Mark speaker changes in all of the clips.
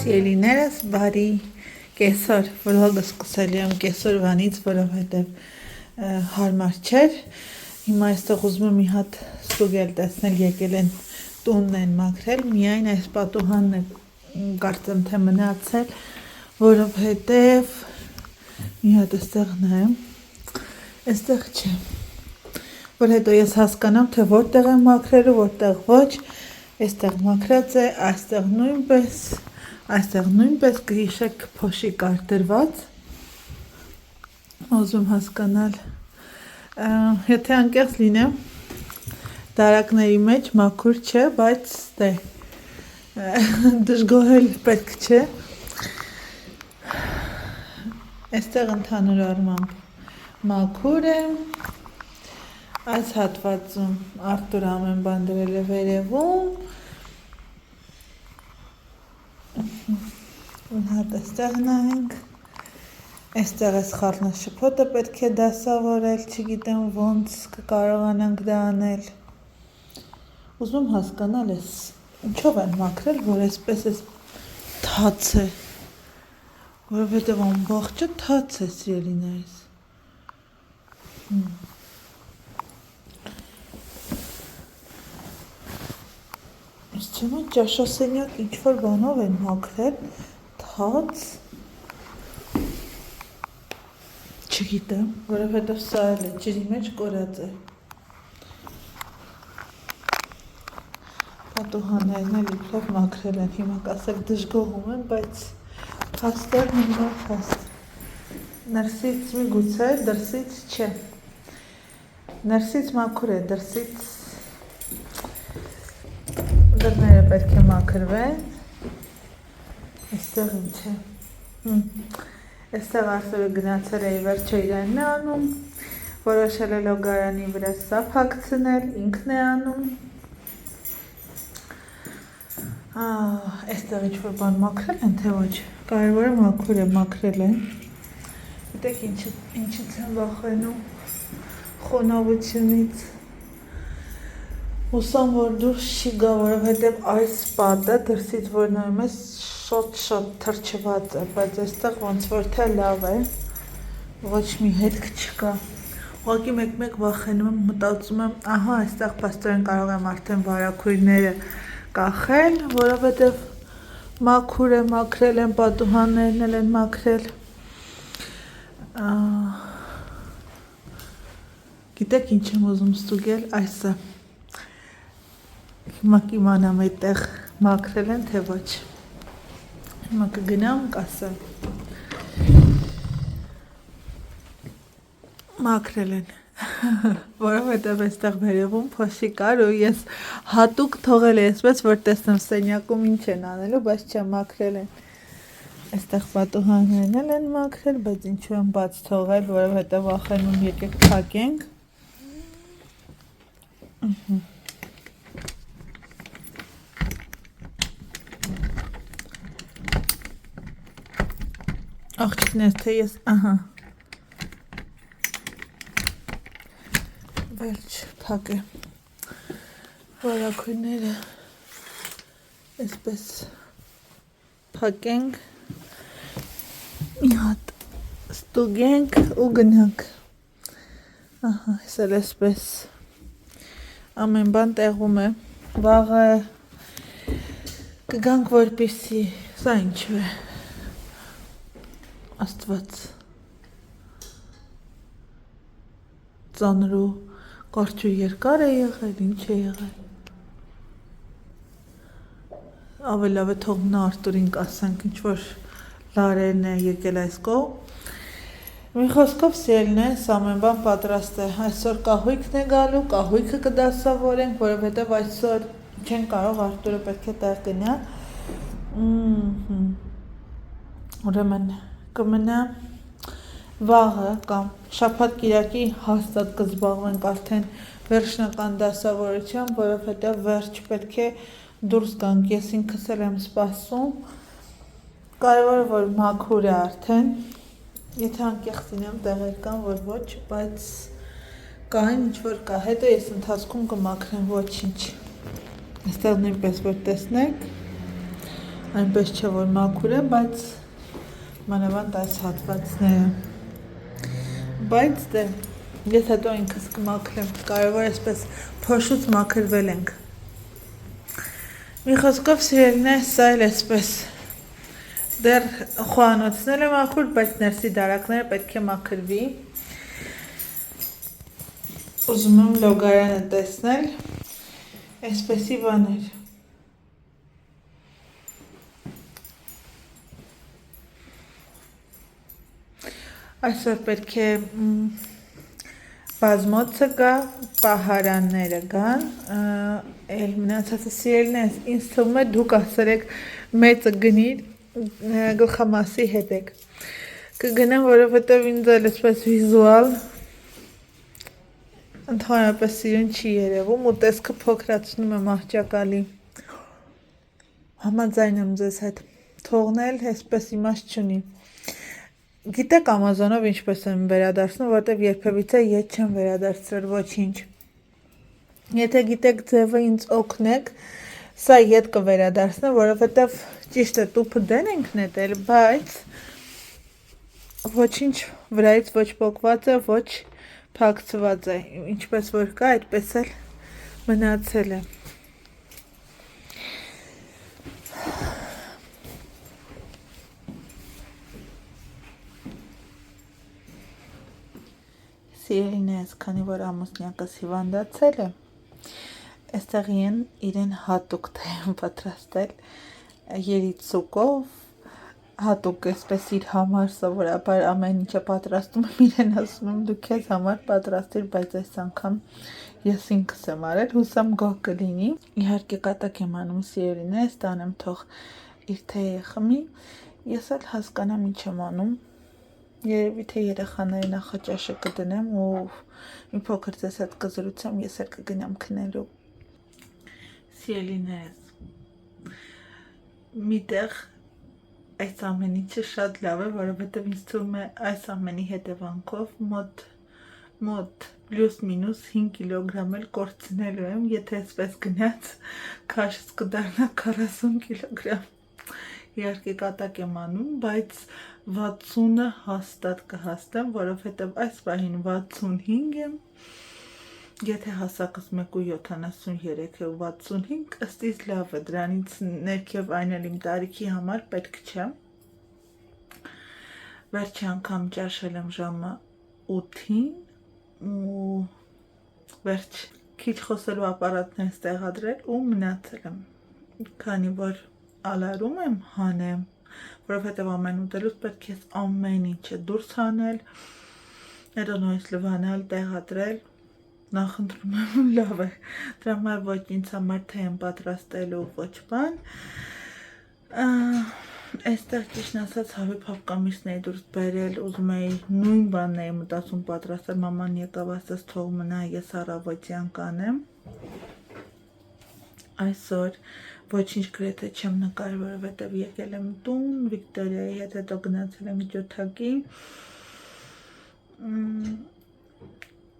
Speaker 1: Սիրելիներս, բարի կեսօր, վլոգը սկսել եմ կեսօրվանից, որովհետև հարմար չէր։ Հիմա այստեղ ուզում եմ մի հատ ստուգել, տեսնել, եկել են տունն են մաքրել, միայն այս պատուհանն է կարծեմ թե մնացել, որովհետև մի հատ այստեղ նայեմ, այստեղ չէ, որ հետո ես հասկանամ, թե որտեղ եմ մաքրելու, որտեղ ոչ, այստեղ մաքրած է, այստեղ նույնպես գրիշակ փոշի կար դրված, ուզում հասկանալ, եթե անկեղծ լինեմ, դարակների մեջ մաքուր չէ, բայց դժգոհել պետք չէ, այստեղ ընդհանուր առմամբ մաքուր է, այս հատվածում Արտուր ամեն բան դրել է վերևում, հատ այստեղ նայենք, այստեղ այս խառնաշփոթը պետք է դասավորել, չգիտեմ ոնց կկարողանանք դա անել, ուզում հասկանալ ես, ինչով են մաքրել, որ այսպես էս թաց է, որովհետև ամբողջը թաց է սիրելիներս, Չեմ ճաշասենյակ ինչ-որ բանով են մաքրել, թաց, չգիտեմ, որովհետև սա էլ է, ջրի մեջ կորած է, պատուհաններն էլ իբրև մաքրել են, հիմա կասեք դժգոհում են, բայց փաստերն հիմա փաստ, ներսից մի գուցե, դրսից չէ, ներսից մաքուր է, դրսից դռները պետք է մաքրվեն, այստեղ ինչ է, այստեղ Արտուրը գնացել է վերջը իրանն է անում, որոշել է լոգարանի վրա սափ հագցնել, ինքն է անում, այստեղ ինչ-որ բան մաքրել են, թե ոչ, կարևորը մաքուր է, մաքրել են, գիտեք ինչից են վախենում, խոնավությունից, Հուսամ, որ դուրս չի գա, որովհետև այս պատը դրսից որ նայում ես շատ թրջված է, բայց այստեղ ոնց որ թե լավ է, ոչ մի հետք չկա, ուղղակի մեկ վախենում եմ, մտածում եմ, ահա այստեղ փաստորեն կարող եմ արդեն վարագույրները կախել, որովհետև մաքուր է, մաքրել են, պատուհաններն էլ են մաքրել, գիտեք ինչ եմ ուզում ստուգել, այսը, հիմա կիմանամ այդտեղ մաքրել են, թե ոչ, հիմա կգնամ կասեմ, մաքրել են, որովհետև այստեղ վերևում փոշի կար ու ես հատուկ թողել է այսպես, որ տեսնեմ սենյակում ինչ են անելու, բայց չէ մաքրել են, այստեղ պատուհաններն էլ են մաքրել, բայց ինչու եմ բաց թողել, որովհետև վախենում եկեք փակենք, Աղջիկներ, թե ես, վերջ փակ է, վարագույրները այսպես փակենք, մի հատ ստուգենք ու գնանք, այս էլ այսպես, ամեն բան տեղում է, վաղը կգանք որպեսի, սա ինչու է, Աստված, ծանր ու կարճ ու երկար է եղել, ինչ է եղել, ավելի լավ է թող նա Արտուրին կասենք, ինչ որ լարերն է եկել այս կողմ, մի խոսքով սիրելիներս ամեն բան պատրաստ է, այսօր կահույքն է գալու, կահույքը կդասավորենք, որովհետև այսօր չեն կարող, Արտուրը պետք է տեղ գնա, ուրեմն կմնա վաղը կամ շաբաթ կիրակի հաստատ կզբաղվենք արդեն վերջնական դասավորությամբ, որովհետև վերջ պետք է դուրս գանք, ես ինքս էլ եմ սպասում, կարևորը որ մաքուր է արդեն, եթե անկեղծ լինեմ տեղեր կան, որ ոչ, բայց կային ինչ-որ կա, հետո ես ընթացքում կմաքրեմ ոչինչ, այստեղ նույնպես որ տեսնեք, Այնպես չէ, որ մաքուր է, բայց մանավանդ այս հատվածները։ Բայց դե, ես հետո ինքս կմաքրեմ, կարևոր այսպես փոշուց մաքրվել ենք։ Մի խոսքով սիրելիներ, սա էլ այսպես դեռ խոհանոցն էլ է մաքուր, բայց ներսի դարակները պետք է մաքրվի։ Ուզում եմ լոգարանը տեսնել, այսպեսի բաներ։ Այսօր պետք է բազմոցը գա, պահարանները գան, էլ մնացածը սիրելիներս, ինձ թվում է դուք ասերեք մեծը գնիր, գլխամասի հետ եք։ Կգնեմ, որովհետև ինձ էլ այսպես վիզուալ ընդհանրապես սիրուն չի երևում ու տեսքը փոքրացնում եմ աղջակալի։ Համաձայն եմ ձեզ հետ, թողնել այսպես իմաստ չունի։ Գիտեք Ամազոնով ինչպես եմ վերադարձնում, որտեվ երբևիցե ետ չեմ վերադարձրել ոչինչ։ Եթե գիտեք ձևը ինձ օգնեք, սա ետ կվերադարձնեմ, որովհետև ճիշտ է տուփը դեն ենք նետել, բայց ոչինչ վրայից ոչ պոկված է, ոչ փակցված է, ինչպես որ կա, այդպես էլ մնացել է։ Սիրելիներս, քանի որ ամուսնյակս հիվանդացել է, այստեղ իրեն հատուկ թե եմ պատրաստել երիցուկով, հատուկ այսպես իր համար սովորաբար ամեն ինչը պատրաստում եմ, իրեն ասում եմ դու քեզ համար պատրաստիր, բայց այս անգամ ես ինքս եմ արել, հուսամ գոհ կլինի։ Իհարկե կատակ եմ անում սիրելիներս, տանեմ թող իր թեյը խմի, ես էլ հասկանամ ինչ եմ անում։ Երևի թե երեխաների նախաճաշը կդնեմ ու մի փոքր ձեզ հետ կզրուցեմ, ես էլ կգնամ քնելու։ Սիրելիներս, միտեղ այս ամեն ինչը շատ լավ է, որովհետև ինձ թվում է այս ամենի հետևանքով մոտ պլյուս մինուս 5 կիլոգրամ էլ կորցնելու եմ, եթե այսպես գնաց, քաշս կդառնա 40 կիլոգրամ։ Իհարկե կատակ եմ անում, բայց 60-ը հաստատ կհաստեմ, որովհետև այս պահին 65 եմ, եթե հասակս 1.73 է ու 65, ըստիս լավ է, դրանից ներքև այն էլ իմ տարիքի համար պետք չէ։ Վերջի անգամ ճաշել եմ ժամը 8-ին ու վերջ քիչ խոսելու ապարատներս տեղադրել ու մնացել եմ, քանի որ ալարում եմ հանեմ, որովհետև ամեն ուտելուց պետք է ամեն ինչը դուրս հանել, հետո նույնիսկ լվանալ, տեղադրել, նախընտրում եմ լավ է, դրա համար ոչ ինձ համար թե եմ պատրաստելու ոչ բան, այստեղ ճիշտ ասած հավի փափկամիսն էի դուրս բերել, ուզում էի նույն բանն էի մտածում պատրաստել, մաման եկավ ասաց թող մնա, ես առավոտյան կանեմ, այսօր ոչինչ գրեթե չեմ նկարել, որովհետև եկել եմ տուն, Վիկտորիայի հետ հետո գնացել եմ ջոթակի,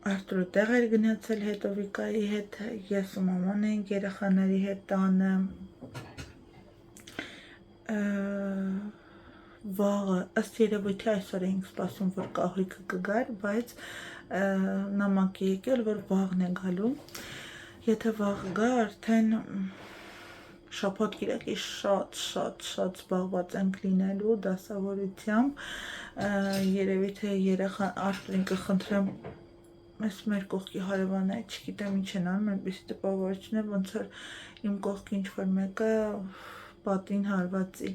Speaker 1: Արտուրը տեղ էր գնացել հետո Վիկայի հետ, ես ու մաման էինք երեխաների հետ տանը, վաղը, ըստ երևույթի այսօր էինք սպասում, որ կահույքը կգար, բայց նամակ է եկել, որ վաղն է գալու, եթե վաղ գա, արդեն շաբաթ կիրակի շատ զբաղված ենք լինելու դասավորությամբ, երևի թե երեխան Արտուրին կխնդրեմ այս մեր կողքի հարևանները չգիտեմ ինչ են անում, այնպեսի տպավորություն է, ոնց որ իմ կողքի ինչ-որ մեկը պատին հարվածի։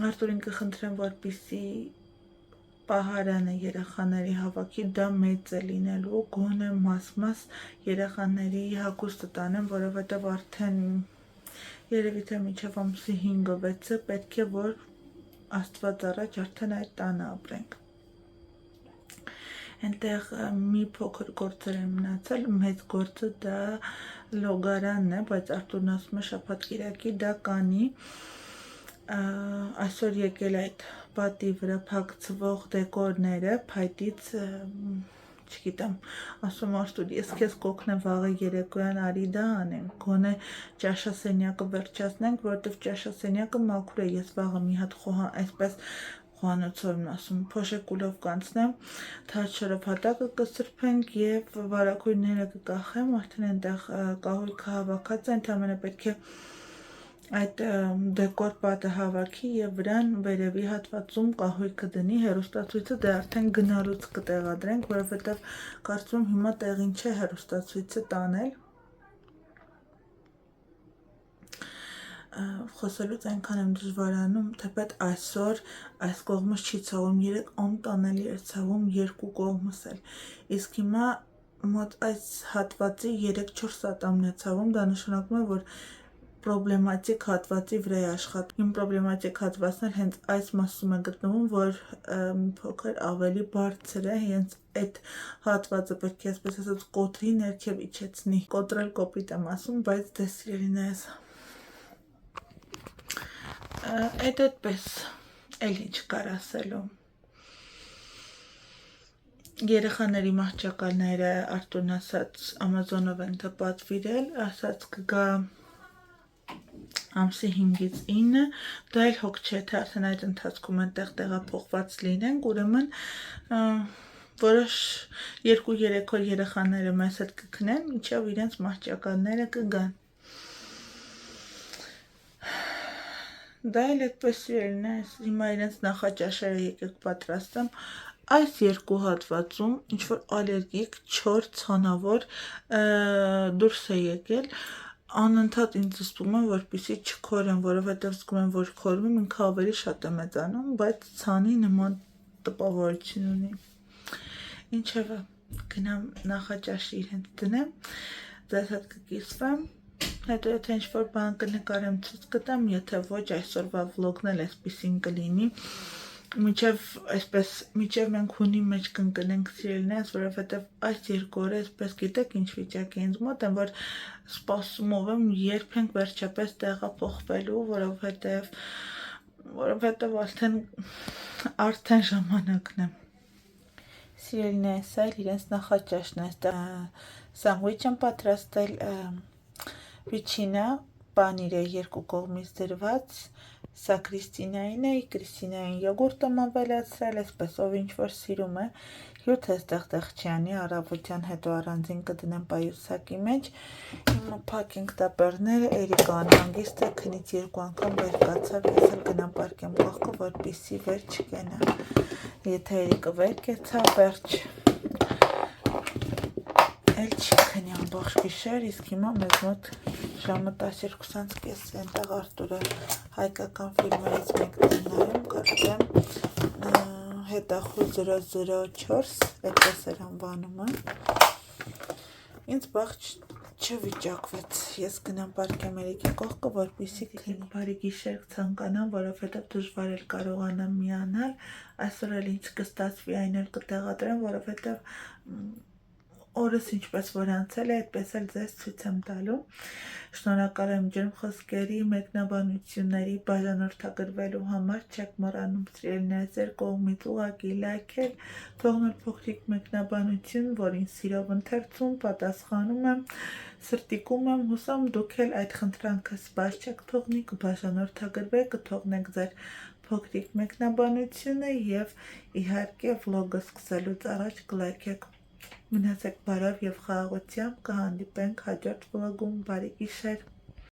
Speaker 1: Արտուրին կխնդրեմ, որպեսզի պահարանը երեխաների հավաքի, դա մեծ է լինելու, գոնե մաս երեխաների հագուստը տանեմ, որովհետև արդեն երևի թե մինչև ամսի 5-6-ը պետք է որ Աստված առաջ արդեն այդ տանը ապրենք։ Այնտեղ մի փոքր գործեր են մնացել, մեծ գործը դա լոգարանն է, բայց Արտուրն ասում է շաբաթ կիրակի դա կանի, այսօր եկել այդ պատի վրա փակցվող դեկորները, փայտից չգիտեմ, ասում Արտուր, ես քեզ կօգնեմ վաղը երեկոյան արի դա անենք, գոնե ճաշասենյակը վերջացնենք, որովհետև ճաշասենյակը մաքուր է, ես վաղը մի հատ այսպես խոհանոցով ասում, փոշեկուլով կանցնեմ, թաց շրոփատակը կսրբենք եւ վարակույրները կկախեմ, արդեն այնտեղ կահույքը հավաքած է, ընդամենը պետք է այդ դեկոր պատը հավաքի եւ վրան վերևի հատվածում կահույքը դնի, հեռուստացույցը դե արդեն գնալուց կտեղադրենք, որովհետեւ կարծում հիմա տեղին չէ հեռուստացույցը տանել։ Խոսելուց այնքան եմ դժվարանում, թեպետ այսօր այս կողմս չի ցավում, երեք անտանելի էր ցավում երկու կողմս էլ, իսկ հիմա մոտ այս հատվածի 3-4 ատամն է ցավում, դա նշանակում է, որ պրոբլեմատիկ հատվածի վրա է աշխատում։ Իմ պրոբլեմատիկ հատվածն էլ հենց այս մասում է գտնվում, որ փոքր ավելի բարձր է, հենց այդ հատվածը պետք է այսպես ասած կոտրի ներքև իջեցնի։ Կոտրել կոպիտ եմ ասում, բայց դե սիրելիներս այդպես էլ ինչ կար ասելու։ Երեխաների մահճակալները Արտուրն ասաց Ամազոնով են տպատվիրել, ասաց կգա ամսի 5-ից 9, դա էլ հոգ չէ, թե արդեն այդ ընթացքում են տեղափոխված լինենք, ուրեմն որոշ 2-3 օր երեխաները մեզ հետ կքնեն, մինչև իրենց մահճակալները կգան։ Դա էլ այդպես իրեն է, հիմա իրենց նախաճաշերը եկեք պատրաստեմ, այս երկու հատվածում ինչ-որ ալերգիկ, չոր, ցանավոր դուրս է եկել, անընդհատ ինձ զսպում եմ, որպեսզի չքորեմ, որովհետև զգում եմ, որ քորում եմ, ինքը ավելի շատ է մեծանում, բայց ցանի նման տպավորություն ունի։ Ինչևէ, գնամ նախաճաշը իրենց դնեմ, ձեզ հետ կկիսվեմ, հետո եթե ինչ-որ բան կնկարեմ ցույց կտամ, եթե ոչ այսօրվա վլոգն էլ այսպեսին կլինի, մինչև մենք հունի մեջ կընկնենք սիրելիներս, որովհետև այս 2 օրը այսպես գիտեք ինչ վիճակ է ինձ մոտ եմ, որ սպասումով եմ երբ ենք վերջապես տեղափոխվելու, որովհետև արդեն ժամանակն է։ Սիրելիներս այլ իրենց նախաճաշն է, սանդվիչ եմ պատրաստել, վիչինա, պանիր է 2 կողմից դրված, սա Կրիստինային է, Կրիստինային յոգուրտ եմ ավելացրել, այսպես ով ինչ-որ սիրում է, հյութ էստեղ չի անի, առավոտյան հետո առանձին կդնեմ պայուսակի մեջ, հիմա փակենք տապերները, Էրիկը անհանգիստ է, քնից 2 անգամ վեր կացավ, ես էլ գնամ պարկեմ կողքը, որպեսզի վեր չկենա, եթե Էրիկը վեր կեցավ, վերջ էլ չի քնի ամբողջ գիշեր, իսկ հիմա մեզ մոտ ժամը 12:20 այնտեղ Արտուրը հայկական ֆիլմերից մեկն է նայում, կարծեմ հետախուզ 004, այդպես էր անվանումը, ինձ բախ չվիճակվեց, ես գնամ պարկեմ Էրիկի կողքը, որպեսզի քնի, բարի գիշեր կցանկանամ, որովհետև դժվար էլ կարողանամ միանալ, այսօր էլ ինչ կստացվի այն էլ կտեղադրեմ, որովհետև օրս ինչպես որ անցել է, այդպես էլ ձեզ ցույց եմ տալու։ Շնորհակալ եմ ջերմ խոսքերի, մեկնաբանությունների բաժանորդագրվելու համար, չեք մոռանում սիրելիներս ձեր կողմից ուղղակի լայքել, թողնել փոքրիկ մեկնաբանություն, որին սիրով ընթերցում, պատասխանում եմ, սրտիկում եմ, հուսամ դուք էլ այդ խնդրանքս բաց չեք թողնի, կբաժանորդագրվեք, կթողնեք ձեր փոքրիկ մեկնաբանությունը եւ իհարկե վլոգը սկսելուց առաջ կլայքեք։ Մնացեք բարով եւ խաղաղությամբ, կհանդիպենք հաջորդ վլոգում, բարի գիշեր։